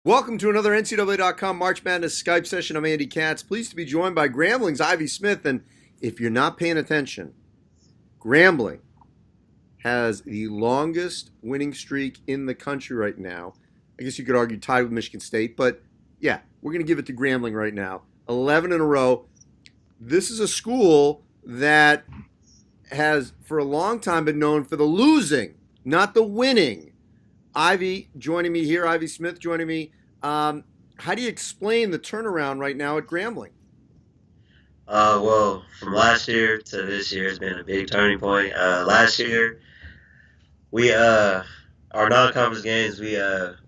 Welcome to another NCAA.com March Madness Skype session. I'm Andy Katz. Pleased to be joined by Grambling's Ivy Smith. And if you're not paying attention, Grambling has the longest winning streak in the country right now. I guess you could argue tied with Michigan State, but yeah, we're going to give it to Grambling right now. 11 in a row. This is a school that has for a long time been known for the losing, not the winning. Ivy joining me here, Ivy Smith joining me. How do you explain the turnaround right now at Grambling? Well, from last year to this year has been a big turning point. Last year, we our non-conference games, we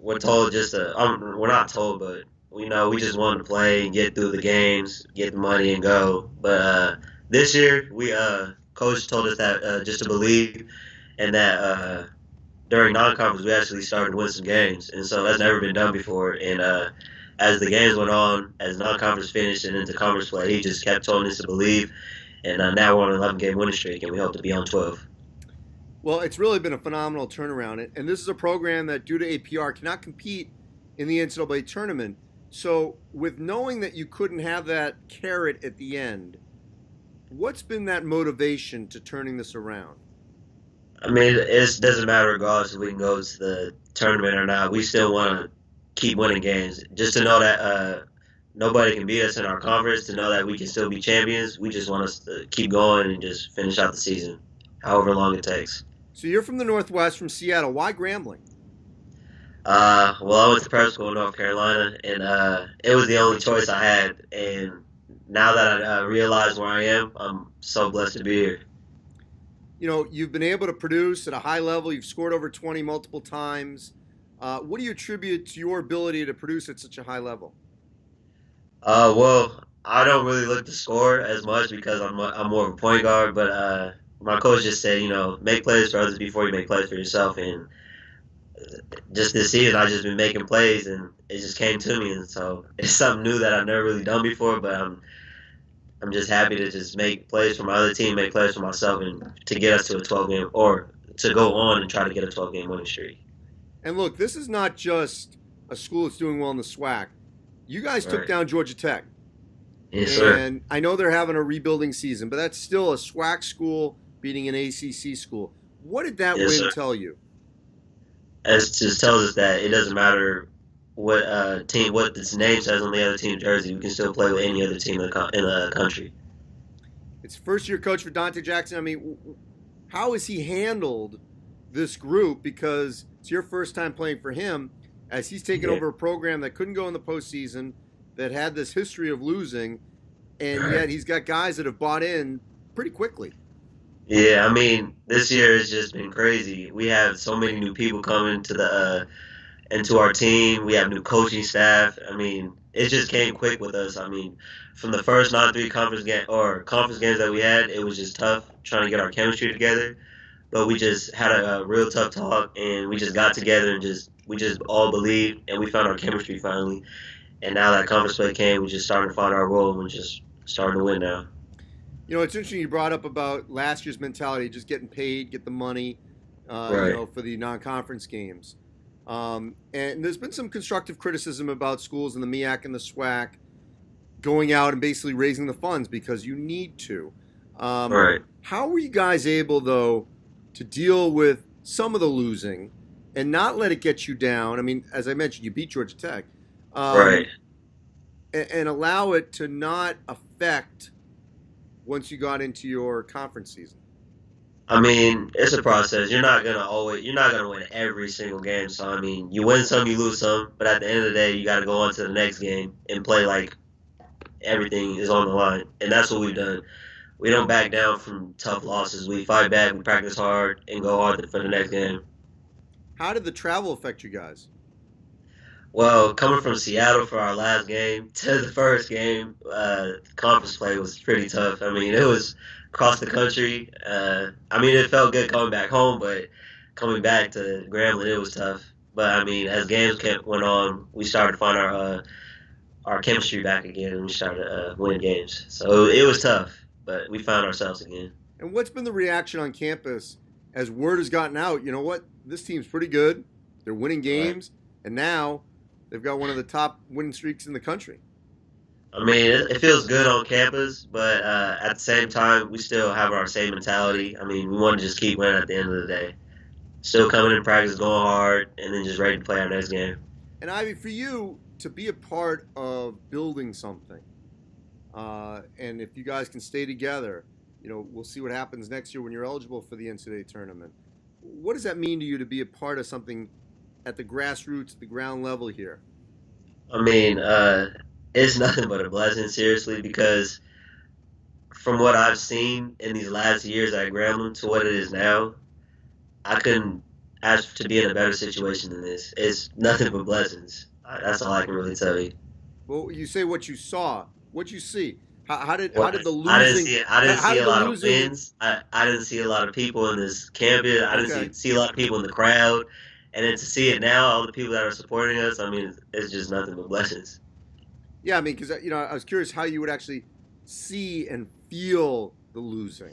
were told just to, we're not told, but we know we just wanted to play and get through the games, get the money and go. But this year, we coach told us that just to believe, and that during non-conference we actually started to win some games, and so that's never been done before. And as the games went on, as non-conference finished and into conference play, he just kept telling us to believe. And now we're on an 11-game winning streak, and we hope to be on 12. Well, it's really been a phenomenal turnaround, and this is a program that, due to APR, cannot compete in the NCAA tournament. So, with knowing that you couldn't have that carrot at the end, what's been that motivation to turning this around? I mean, it doesn't matter regardless if we can go to the tournament or not. We still want to keep winning games. Just to know that nobody can beat us in our conference, to know that we can still be champions. We just want us to keep going and just finish out the season, however long it takes. So you're from the Northwest, from Seattle. Why Grambling? Well, I went to prep school in North Carolina, and it was the only choice I had. And now that I realize where I am, I'm so blessed to be here. You know, you've been able to produce at a high level. You've scored over 20 multiple times. What do you attribute to your ability to produce at such a high level? Well, I don't really look to score as much because I'm more of a point guard, but my coach just said, make plays for others before you make plays for yourself. And just this season, I've just been making plays, and it just came to me. And so it's something new that I've never really done before, but I'm just happy to just make plays for my other team, make plays for myself, and to get us to a 12-game, or to go on and try to get a 12-game winning streak. And look, this is not just a school that's doing well in the SWAC. You guys took down Georgia Tech. Yes, sir. And I know they're having a rebuilding season, but that's still a SWAC school beating an ACC school. What did that win tell you? It just tells us that it doesn't matter what its name says on the other team's jersey. We can still play with any other team in the country. It's first-year coach for Dante Jackson. I mean, how has he handled this group? Because it's your first time playing for him, as he's taken over a program that couldn't go in the postseason, that had this history of losing, and yet he's got guys that have bought in pretty quickly. Yeah, I mean, this year has just been crazy. We have so many new people coming to into our team. We have new coaching staff. I mean, it just came quick with us. I mean, from the first non-3 conference games that we had, it was just tough trying to get our chemistry together. But we just had a real tough talk, and we just got together and we just all believed, and we found our chemistry finally. And now that conference play came, we just started to find our role, and we're just starting to win now. You know, it's interesting you brought up about last year's mentality, just getting paid, get the money, for the non-conference games. And there's been some constructive criticism about schools in the MEAC and the SWAC going out and basically raising the funds because you need to. How were you guys able, though, to deal with some of the losing and not let it get you down? I mean, as I mentioned, you beat Georgia Tech. And allow it to not affect once you got into your conference season. I mean, it's a process. You're not gonna win every single game. So I mean, you win some, you lose some. But at the end of the day, you got to go on to the next game and play like everything is on the line. And that's what we've done. We don't back down from tough losses. We fight back, we practice hard, and go hard for the next game. How did the travel affect you guys? Well, coming from Seattle for our last game to the first game, conference play was pretty tough. I mean, it was across the country. I mean, it felt good coming back home, but coming back to Grambling, it was tough. But, I mean, as games went on, we started to find our chemistry back again, and we started winning games. So it was tough, but we found ourselves again. And what's been the reaction on campus as word has gotten out? You know what? This team's pretty good. They're winning games, and now They've got one of the top winning streaks in the country. I mean, it feels good on campus, but at the same time, we still have our same mentality. I mean, we want to just keep winning at the end of the day. Still coming in practice, going hard, and then just ready to play our next game. And Ivy, for you to be a part of building something, and if you guys can stay together, we'll see what happens next year when you're eligible for the NCAA tournament. What does that mean to you to be a part of something at the grassroots, the ground level here? I mean, it's nothing but a blessing, seriously, because from what I've seen in these last years at Grambling to what it is now, I couldn't ask to be in a better situation than this. It's nothing but blessings. That's all I can really tell you. Well, you say what you saw. What you see? How did the losing? I didn't see a lot of wins. I didn't see a lot of people in this campus. I didn't see a lot of people in the crowd. And then to see it now, all the people that are supporting us, I mean, it's just nothing but blessings. Yeah, I mean, because I was curious how you would actually see and feel the losing.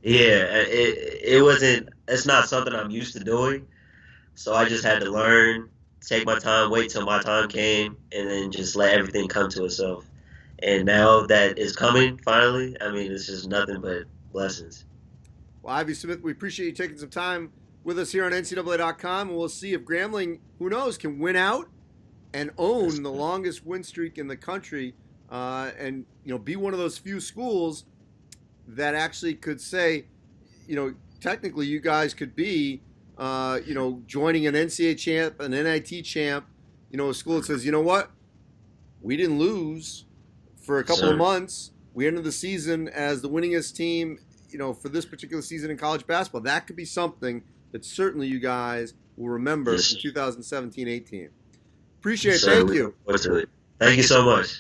Yeah, it wasn't. It's not something I'm used to doing, so I just had to learn, take my time, wait till my time came, and then just let everything come to itself. And now that it's coming, finally, I mean, it's just nothing but blessings. Well, Ivy Smith, we appreciate you taking some time with us here on NCAA.com, and we'll see if Grambling, who knows, can win out and own the longest win streak in the country, and be one of those few schools that actually could say, technically you guys could be, joining an NCAA champ, an NIT champ, a school that says, you know what, we didn't lose for a couple of months. We ended the season as the winningest team, for this particular season in college basketball. That could be something that certainly you guys will remember in 2017-18. Appreciate it. Thank you. Thank you so much.